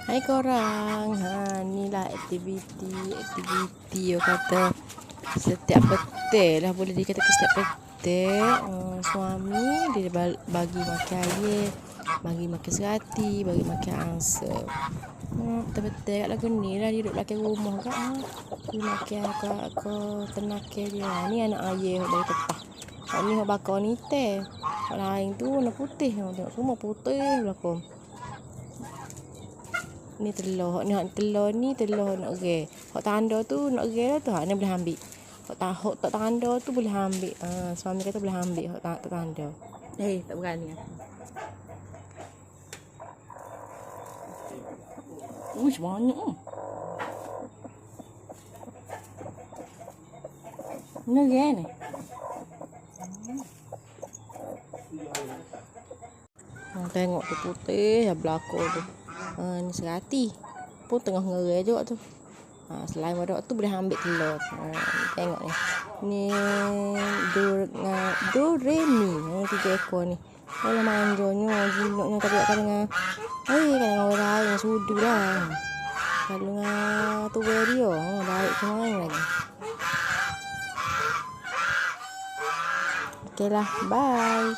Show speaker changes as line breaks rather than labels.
Hai korang, inilah aktiviti orang kata setiap petik lah, boleh dikatakan setiap petik. Suami dia bagi makan air, bagi makan serati, bagi makan angsa. Betul-betul kat lagu ni lah, dia duduk belakang rumah kan. Dia makan ke tenaga dia. Ni anak ayah dari petah. Hak ni hak bakar ni teh. Hak lain tu warna putih. Tengok semua putih belakang. Ni telur. Hak telur ni telur nak gerai. Hak tanda tu nak gerai lah tu. Hak ni boleh ambil. Hak tak tanda tu boleh ambil. Suami kata boleh ambil hak tak tanda. Tak berani aku. Uish, banyak ah. Ni gerai ni. Tengok tu putih yang belakang tu. Ni serati pun tengah ngerai juga tu. Selain pada tu boleh ambil telur. Tengok ni. Ni do re mi. 3 ekor ni. Kalau manjanya jinuknya tapi tak dengan kan dengan orang lain sudu lah. Kalau dengan tu dia baik semua lagi. Okeylah, bye.